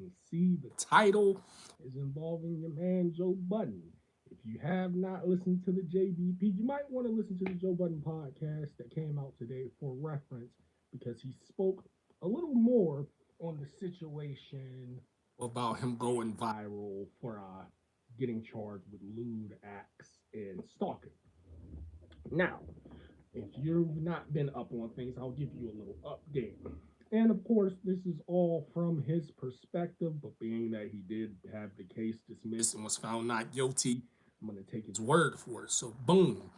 can see, the title is involving your man Joe Budden. If you have not listened to the JBP, you might want to listen to the Joe Budden podcast that came out today for reference because he spoke a little more on the situation about him going viral for getting charged with lewd acts and stalking. Now, if you've not been up on things, I'll give you a little update. And of course, this is all from his perspective, but being that he did have the case dismissed and was found not guilty, I'm going to take his word for it. So, boom.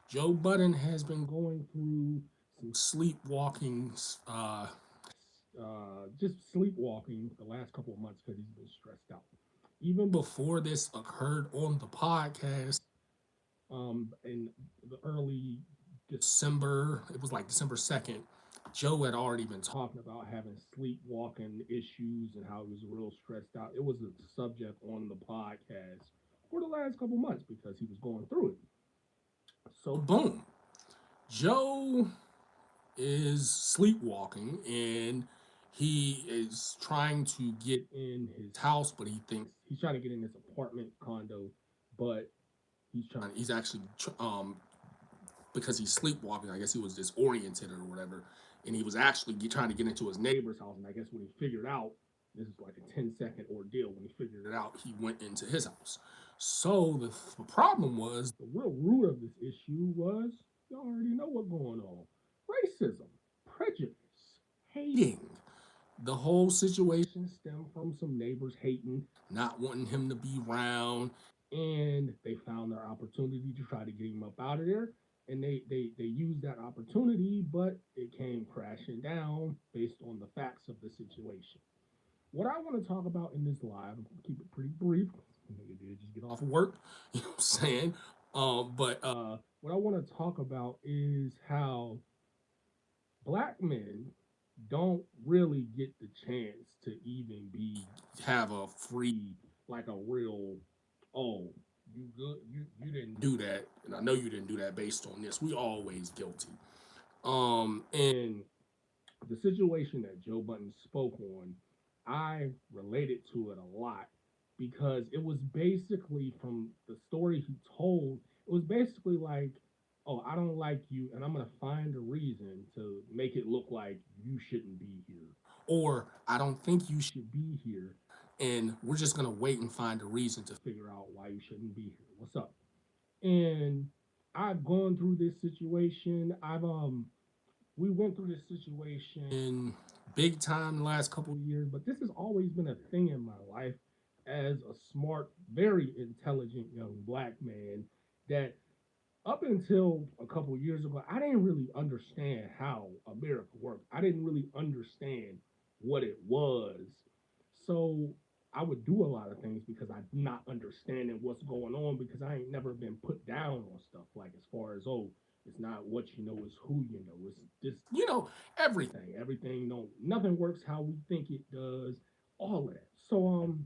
Joe Budden has been going through some sleepwalking, just sleepwalking the last couple of months because he's been stressed out. Even before this occurred on the podcast, in the early December, it was like December 2nd, Joe had already been talking about having sleepwalking issues and how he was real stressed out. It was a subject on the podcast for the last couple months because he was going through it. So, boom, Joe is sleepwalking and he is trying to get in his house, but he thinks he's trying to get in his apartment condo, but he's actually because he's sleepwalking. I guess he was disoriented or whatever, and he was actually trying to get into his neighbor's house. And I guess when he figured out this is like a 10-second ordeal, when he figured it out, he went into his house. So the problem was the real root of this issue was you already know what's going on: racism, prejudice, hating. The whole situation stemmed from some neighbors hating, not wanting him to be around, and they found their opportunity to try to get him up out of there. And they used that opportunity, but it came crashing down based on the facts of the situation. What I want to talk about in this live, I'm gonna keep it pretty brief. Nigga did just get off of work, you know what I'm saying? But what I want to talk about is how black men don't really get the chance to even be have a free like a real oh you good you didn't do that and I know you didn't do that based on this. We always guilty. And the situation that Joe Button spoke on, I related to it a lot because it was basically from the story he told, it was basically like, oh, I don't like you, and I'm gonna find a reason to make it look like you shouldn't be here. Or I don't think you should be here, and we're just gonna wait and find a reason to figure out why you shouldn't be here. What's up? And I've gone through this situation. I've we went through this situation big time the last couple of years, but this has always been a thing in my life as a smart, very intelligent young black man that up until a couple of years ago, I didn't really understand how America worked. I didn't really understand what it was. So I would do a lot of things because I'm not understanding what's going on because I ain't never been put down on stuff like as far as oh, it's not what you know, it's who you know. It's just everything. Everything no nothing works how we think it does. All of that. So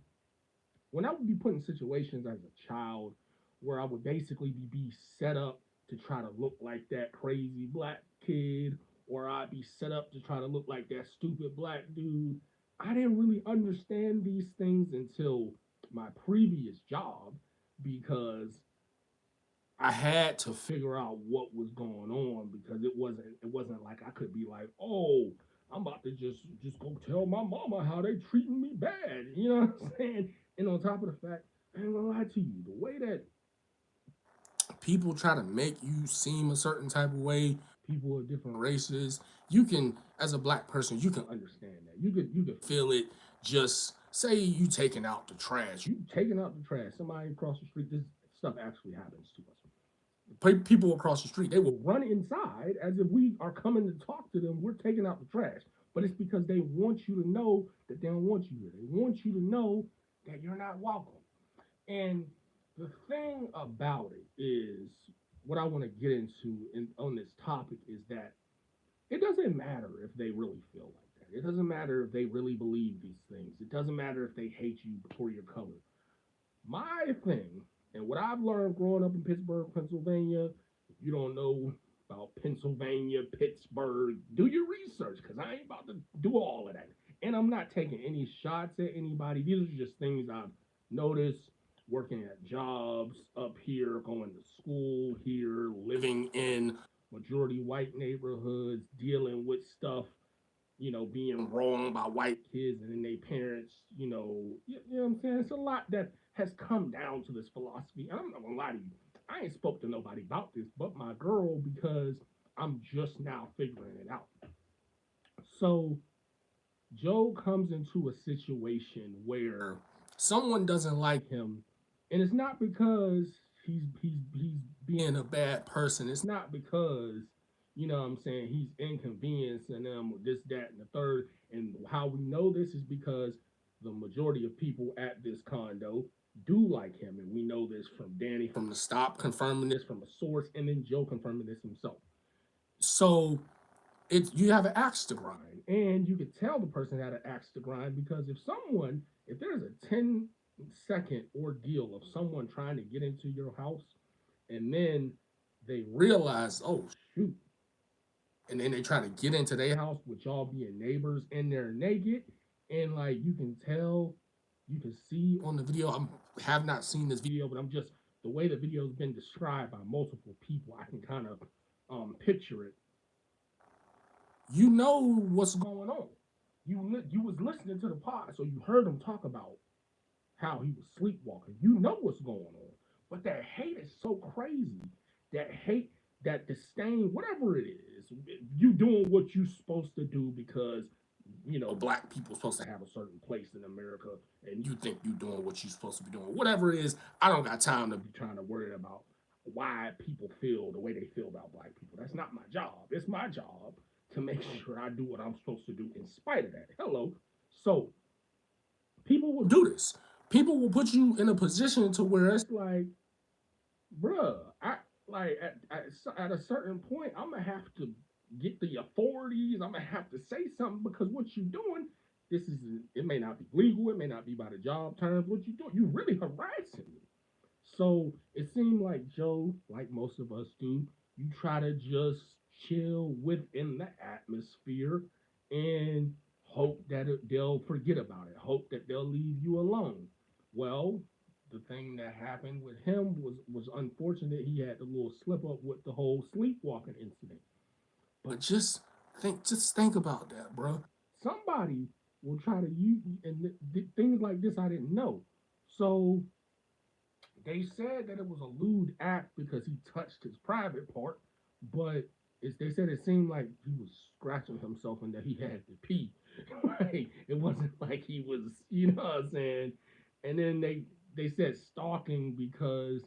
when I would be put in situations as a child where I would basically be set up to try to look like that crazy black kid, or I'd be set up to try to look like that stupid black dude. I didn't really understand these things until my previous job because I had to figure out what was going on because it wasn't like I could be like, oh, I'm about to just go tell my mama how they treating me bad. You know what I'm saying? And on top of the fact, I ain't gonna lie to you, the way that people try to make you seem a certain type of way, people of different races, you can, as a black person, you can understand that. You can feel it. Just say you taking out the trash. You taking out the trash. Somebody across the street, this stuff actually happens to us. People across the street, they will run inside as if we are coming to talk to them. We're taking out the trash. But it's because they want you to know that they don't want you here. They want you to know that you're not welcome. And the thing about it is, what I want to get into on this topic is that it doesn't matter if they really feel like that. It doesn't matter if they really believe these things. It doesn't matter if they hate you for your color. My thing, and what I've learned growing up in Pittsburgh, Pennsylvania, if you don't know about Pennsylvania, Pittsburgh, do your research because I ain't about to do all of that. And I'm not taking any shots at anybody. These are just things I've noticed working at jobs up here, going to school here, living in majority white neighborhoods, dealing with stuff, being wronged by white kids and then their parents, you know what I'm saying? It's a lot that has come down to this philosophy. And I'm not gonna lie to you, I ain't spoke to nobody about this but my girl because I'm just now figuring it out. So Joe comes into a situation where someone doesn't like him, and it's not because he's being a bad person. It's not because what I'm saying he's inconveniencing them with this, that, and the third. And how we know this is because the majority of people at this condo do like him, and we know this from Danny from the stop confirming this from a source, and then Joe confirming this himself. So it's you have an axe to grind, and you can tell the person had an axe to grind because if there's a 10-second ordeal of someone trying to get into your house, and then they realize, oh shoot, and then they try to get into their house with y'all being neighbors, and they're naked, and like you can see on the video. Have not seen this video, but I'm just the way the video's been described by multiple people. I can kind of picture it. You know what's going on. You was listening to the pod, so you heard him talk about how he was sleepwalking. You know what's going on. But that hate is so crazy. That hate, that disdain, whatever it is, you doing what you supposed to do because black people supposed to have a certain place in America, and you think you doing what you supposed to be doing. Whatever it is, I don't got time to be trying to worry about why people feel the way they feel about black people. That's not my job. It's my job to make sure I do what I'm supposed to do in spite of that. Hello. So people will do this. People will put you in a position to where it's like, bruh, I like at a certain point, I'm gonna have to get the authorities. I'm gonna have to say something because what you doing, this is it may not be legal, it may not be by the job terms. What you doing, you really harassing me. So it seemed like Joe, like most of us do, you try to just chill within the atmosphere and hope that they'll forget about it, hope that they'll leave you alone. Well, the thing that happened with him was unfortunate. He had the little slip up with the whole sleepwalking incident. But just think about that, bro. Somebody will try to use and things like this. I didn't know. So they said that it was a lewd act because he touched his private part, but they said it seemed like he was scratching himself and that he had to pee. Right? It wasn't like he was, you know what I'm saying? And then they said stalking because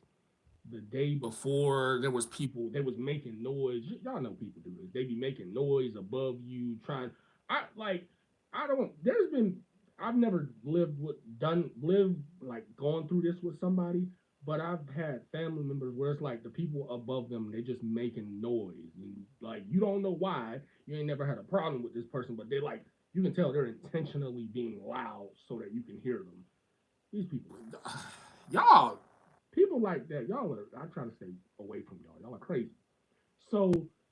the day before there was people they was making noise. Y'all know people do this. They be making noise above you, trying. I like. I don't. There's been. I've never lived like going through this with somebody, but I've had family members where it's like the people above them they just making noise and like you don't know why. You ain't never had a problem with this person, but they like you can tell they're intentionally being loud so that you can hear them. These people, y'all people like that, y'all are. I try to stay away from y'all. Y'all are crazy. So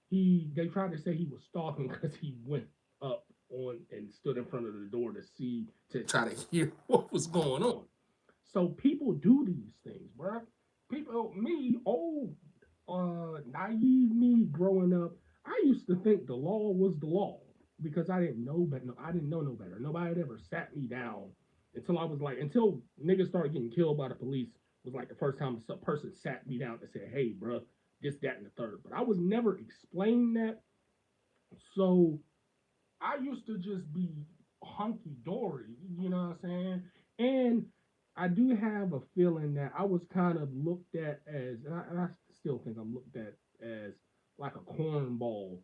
they tried to say he was stalking because he went up on and stood in front of the door to try to hear what was going on. So people do these things, bro. People, me, old, naive me, growing up, I used to think the law was the law because I didn't know better. No, I didn't know no better. Nobody had ever sat me down until niggas started getting killed by the police was like the first time a person sat me down and said, "Hey, bro, this, that, and the third." But I was never explained that, so I used to just be hunky dory. You know what I'm saying? And I do have a feeling that I was kind of looked at as, and I still think I'm looked at as like a cornball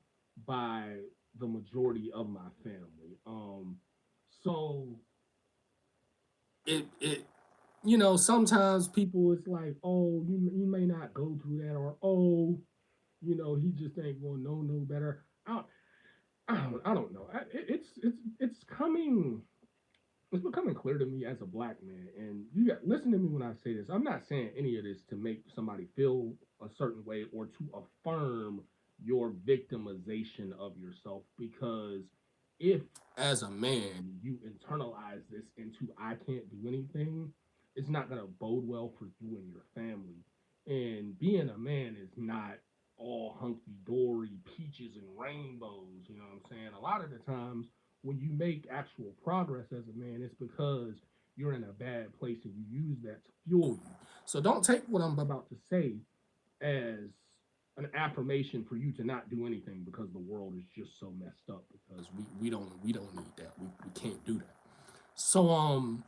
by the majority of my family. So it sometimes people it's like, oh, you may not go through that, or oh, he just ain't gonna know no better. I don't know. It's coming. It's becoming clear to me as a black man, and you got listen to me when I say this. I'm not saying any of this to make somebody feel a certain way or to affirm your victimization of yourself because if as a man you internalize this into I can't do anything, it's not gonna bode well for you and your family. And being a man is not all hunky dory, peaches and rainbows. You know what I'm saying? A lot of the times when you make actual progress as a man, it's because you're in a bad place and you use that to fuel you. So don't take what I'm about to say as an affirmation for you to not do anything because the world is just so messed up because we don't need that. We can't do that. So I'm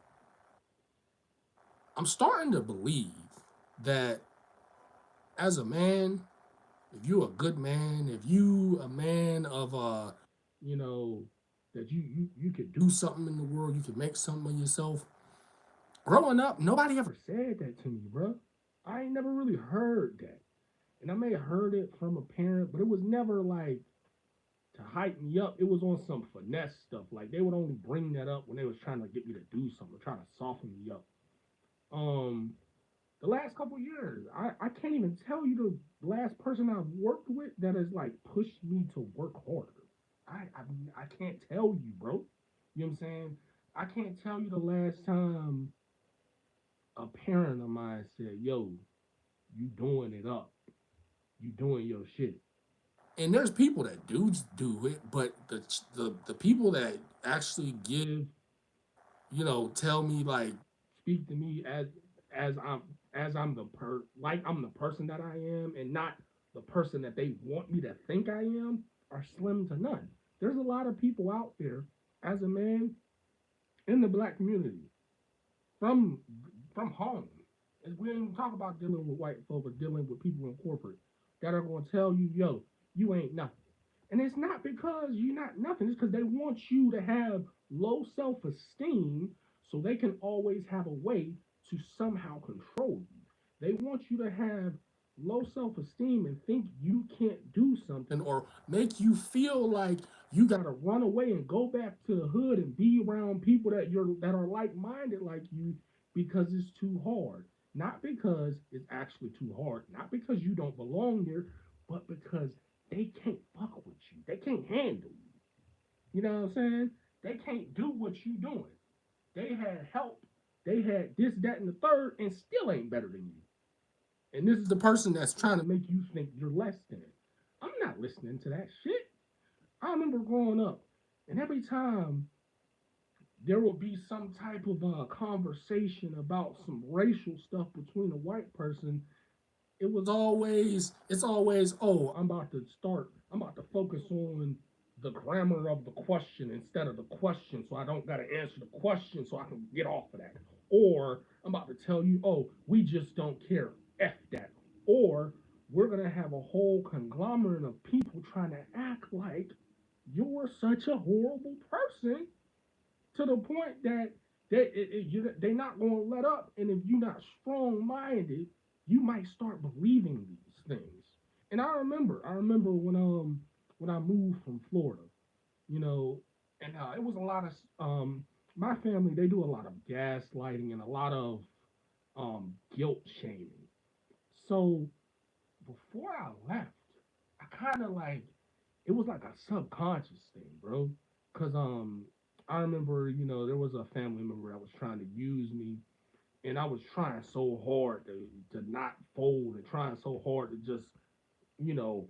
starting to believe that as a man, if you a good man, if you a man of you know, that you could do something in the world, you could make something of yourself. Growing up, nobody ever said that to me, bro. I ain't never really heard that. And I may have heard it from a parent, but it was never like to hype me up. It was on some finesse stuff. Like they would only bring that up when they was trying to get me to do something, trying to soften me up. Um, the last couple years, I can't even tell you the last person I've worked with that has like pushed me to work harder. I can't tell you, bro. You know what I'm saying? I can't tell you the last time a parent of mine said, "Yo, you doing it up. You doing your shit." And there's people that do it, but the people that actually give, tell me like speak to me as I'm I'm the person that I am and not the person that they want me to think I am are slim to none. There's a lot of people out there as a man in the black community from from home. And we don't even talk about dealing with white folk or dealing with people in corporate that are going to tell you, yo, you ain't nothing. And it's not because you're not nothing. It's because they want you to have low self esteem so they can always have a way to somehow control you. They want you to have low self esteem and think you can't do something or make you feel like you got to run away and go back to the hood and be around people that are like minded like you because it's too hard. Not because it's actually too hard, not because you don't belong there, but because they can't fuck with you. They can't handle you. You know what I'm saying? They can't do what you doing. They had help. They had this, that, and the third, and still ain't better than you. And this is the person that's trying to make you think you're less than. I'm not listening to that shit. I remember growing up, and every time there will be some type of conversation about some racial stuff between a white person, it's always, oh, I'm about to focus on the grammar of the question instead of the question, so I don't got to answer the question so I can get off of that. Or I'm about to tell you, oh, we just don't care. F that. Or we're going to have a whole conglomerate of people trying to act like you're such a horrible person to the point that they're not going to let up. And if you're not strong minded, you might start believing these things. And I remember when I moved from Florida, you know, and it was a lot of my family. They do a lot of gaslighting and a lot of guilt shaming. So before I left, I kind of like it was like a subconscious thing, bro. Cause I remember, there was a family member that was trying to use me, and I was trying so hard to not fold and trying so hard to just, you know,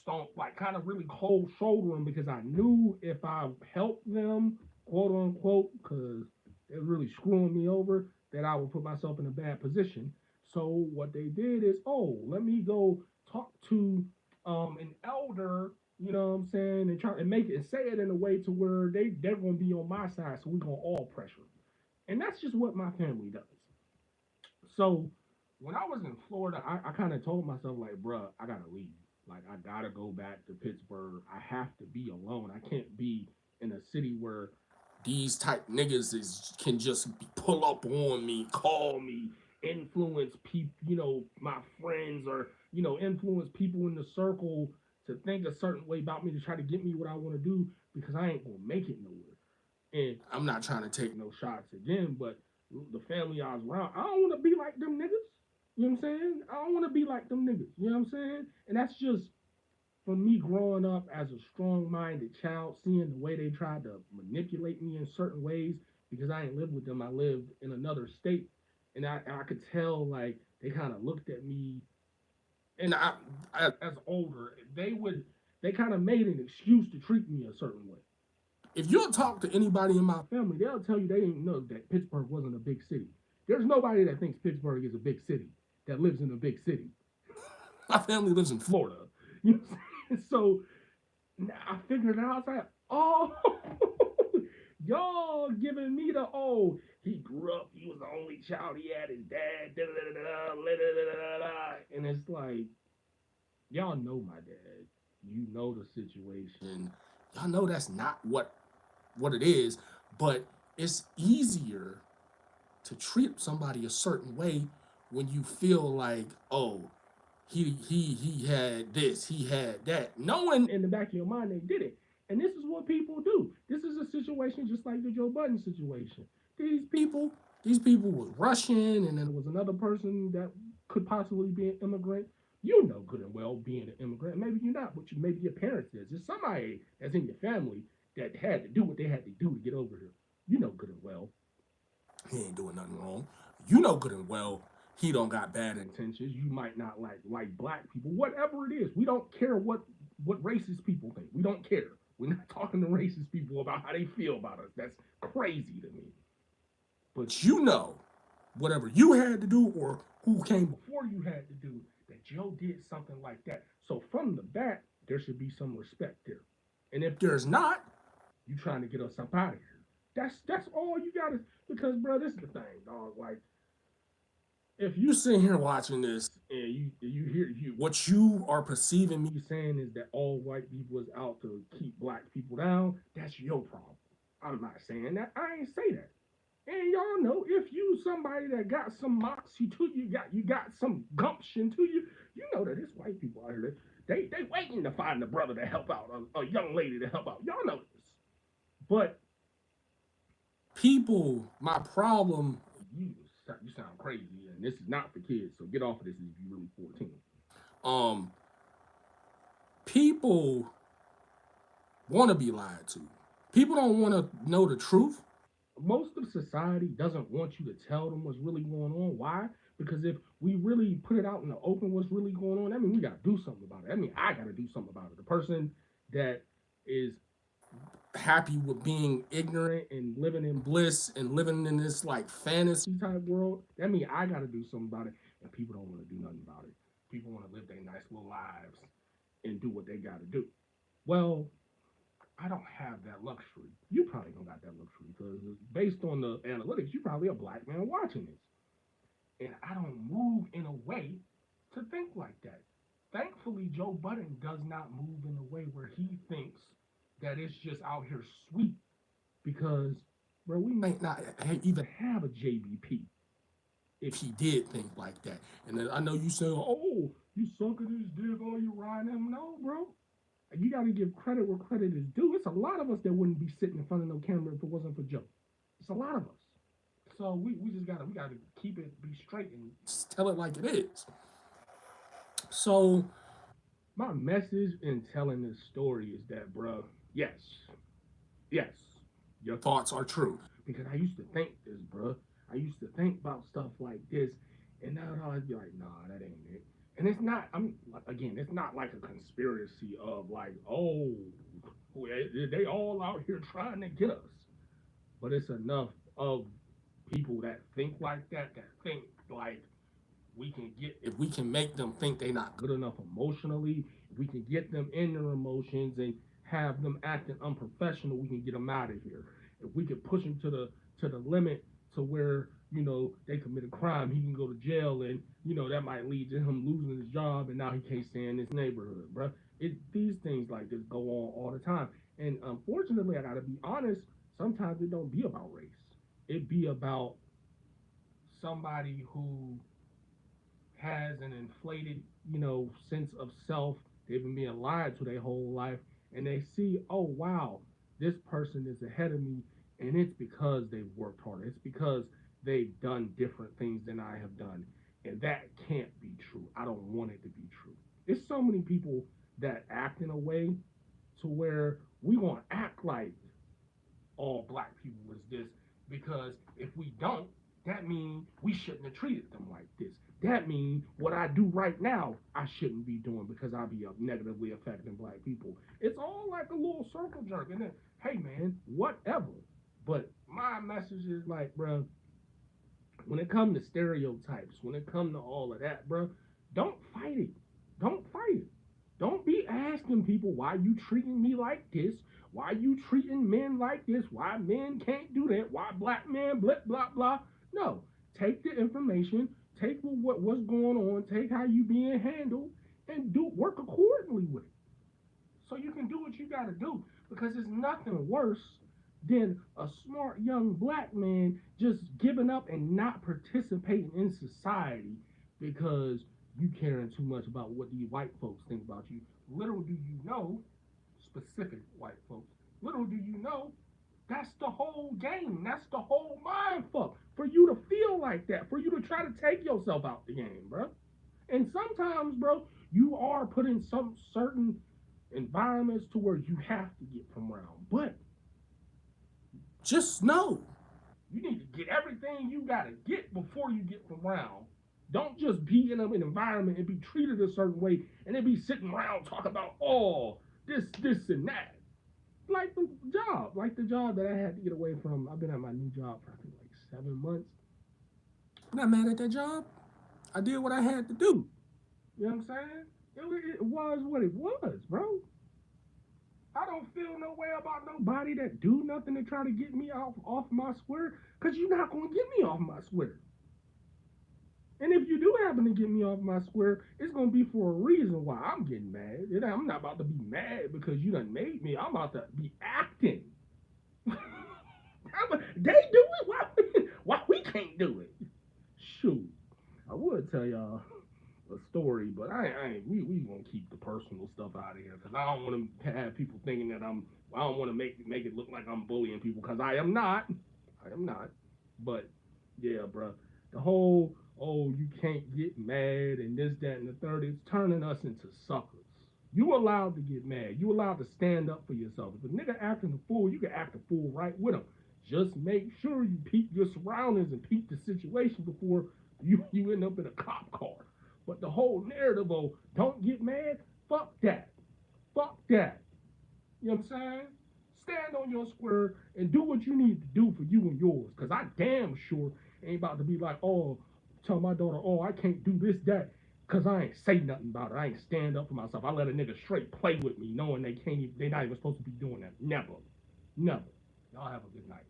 stomp like kind of really cold shoulder them because I knew if I helped them, quote unquote, because they're really screwing me over, that I would put myself in a bad position. So what they did is, oh, let me go talk to an elder, you know what I'm saying, and try and make it and say it in a way to where they're gonna be on my side, so we're gonna all pressure. And that's just what my family does. So when I was in Florida, I kind of told myself like, bruh, I gotta leave. Like I gotta go back to Pittsburgh. I have to be alone. I can't be in a city where these type niggas can just pull up on me, call me, influence people, my friends, or influence people in the circle to think a certain way about me to try to get me what I want to do because I ain't gonna make it nowhere. And I'm not trying to take no shots again, but the family I was around, I don't want to be like them niggas. You know what I'm saying? I don't want to be like them niggas. You know what I'm saying? And that's just for me growing up as a strong-minded child, seeing the way they tried to manipulate me in certain ways because I ain't lived with them, I lived in another state, and I could tell like they kind of looked at me, and as older they kind of made an excuse to treat me a certain way. If you'll talk to anybody in my family, they'll tell you they didn't know that Pittsburgh wasn't a big city. There's nobody that thinks Pittsburgh is a big city that lives in a big city. My family lives in Florida. You know what I'm saying? So I figured it out. I was like, oh, y'all giving me the he grew up, he was the only child, he had his dad, da da da da da da da. And it's like, y'all know my dad. You know the situation. Y'all know that's not what it is, but it's easier to treat somebody a certain way when you feel like, oh, he had this, he had that. Knowing in the back of your mind they did it. And this is what people do. This is a situation just like the Joe Budden situation. These people, these people was Russian, and then there was another person that could possibly be an immigrant. You know good and well being an immigrant. Maybe you're not, but maybe your parents is. It's somebody that's in your family that had to do what they had to do to get over here. You know good and well he ain't doing nothing wrong. You know good and well he don't got bad intentions. You might not like black people, whatever it is. We don't care what racist people think. We don't care. We're not talking to racist people about how they feel about us. That's crazy to me. But you know, whatever you had to do or who came before you had to do, that Joe did something like that. So from the back, there should be some respect there. And if there's not, you trying to get us up out of here. That's all you gotta, because bro, this is the thing, dog. Like if you sit here watching this and you hear you what you are perceiving me saying is that all white people is out to keep black people down, that's your problem. I'm not saying that. I ain't say that. And y'all know if you somebody that got some moxie to you, got some gumption to you, you know that it's white people out here. They waiting to find a brother to help out, a young lady to help out. Y'all know this. But people, my problem, you you sound crazy, and this is not for kids, so get off of this if you're really 14. Um, people want to be lied to. People don't want to know the truth. Most of society doesn't want you to tell them what's really going on. Why? Because if we really put it out in the open, what's really going on, I mean, we got to do something about it. I mean, I got to do something about it. The person that is happy with being ignorant and living in bliss and living in this like fantasy type world, that means I got to do something about it. And people don't want to do nothing about it. People want to live their nice little lives and do what they got to do. Well, I don't have that luxury. You probably don't got that luxury because based on the analytics, you're probably a black man watching this. And I don't move in a way to think like that. Thankfully, Joe Budden does not move in a way where he thinks that it's just out here sweet because, bro, we might not even have a JBP if he did think like that. And then I know you say, oh, you sucking his dick, oh, you riding him. No, bro. You got to give credit where credit is due. It's a lot of us that wouldn't be sitting in front of no camera if it wasn't for Joe. It's a lot of us. So we just gotta keep it, be straight and tell it like it is. So my message in telling this story is that, bro, yes, yes, your thoughts are true. Because I used to think this, bro. I used to think about stuff like this, and now I'd always be like, nah, that ain't it. And it's not. I'm again, it's not like a conspiracy of like, oh, they all out here trying to get us. But it's enough of people that think like that think like we can get, if we can make them think they're not good enough emotionally, if we can get them in their emotions and have them acting unprofessional, we can get them out of here. If we can push them to the limit to where they commit a crime, he can go to jail, and that might lead to him losing his job, and now he can't stay in this neighborhood, bro. These things like this go on all the time, and unfortunately, I gotta be honest. Sometimes it don't be about race. It be about somebody who has an inflated, sense of self. They've been being lied to their whole life, and they see, oh wow, this person is ahead of me, and it's because they've worked harder. It's because they've done different things than I have done, and that can't be true. I don't want it to be true. There's so many people that act in a way to where we want to act like all black people was this, because if we don't, that means we shouldn't have treated them like this. That means what I do right now, I shouldn't be doing because I'll be negatively affecting black people. It's all like a little circle jerk. And then, hey man, whatever. But my message is like, bro, when it comes to stereotypes, when it comes to all of that, bro, don't fight it. Don't fight it. Don't be asking people why you treating me like this, why you treating men like this, why men can't do that, why black men blah blah blah. No, take the information, take what's going on, take how you being handled, and do work accordingly with it so you can do what you got to do, because it's nothing worse than a smart young black man just giving up and not participating in society because you caring too much about what these white folks think about you. Little do you know, specific white folks, little do you know, that's the whole game. That's the whole mind fuck. For you to feel like that, for you to try to take yourself out the game, bro. And sometimes, bro, you are put in some certain environments to where you have to get from around. But just know you need to get everything you gotta get before you get from around. Don't just be in an environment and be treated a certain way and then be sitting around talking about this, and that. Like the job that I had to get away from. I've been at my new job for I think like 7 months. I'm not mad at that job. I did what I had to do. You know what I'm saying? It was what it was, bro. I don't feel no way about nobody that do nothing to try to get me off my square, cause you're not gonna get me off my square. And if you do happen to get me off my square, it's gonna be for a reason why I'm getting mad. I'm not about to be mad because you done made me. I'm about to be acting. They do it. Why we can't do it? Shoot, I would tell y'all a story, but we gonna keep the personal stuff out of here because I don't want to have people thinking that I'm. I don't want to make it look like I'm bullying people because I am not. I am not. But yeah, bro, the whole you can't get mad and this that and the third is turning us into suckers. You allowed to get mad. You allowed to stand up for yourself. If a nigga acting a fool, you can act a fool right with him. Just make sure you peep your surroundings and peep the situation before you end up in a cop car. But the whole narrative of don't get mad, fuck that. Fuck that. You know what I'm saying? Stand on your square and do what you need to do for you and yours. Cause I damn sure ain't about to be like, oh, tell my daughter, oh, I can't do this, that, cause I ain't say nothing about it. I ain't stand up for myself. I let a nigga straight play with me, knowing they not even supposed to be doing that. Never. Never. Y'all have a good night.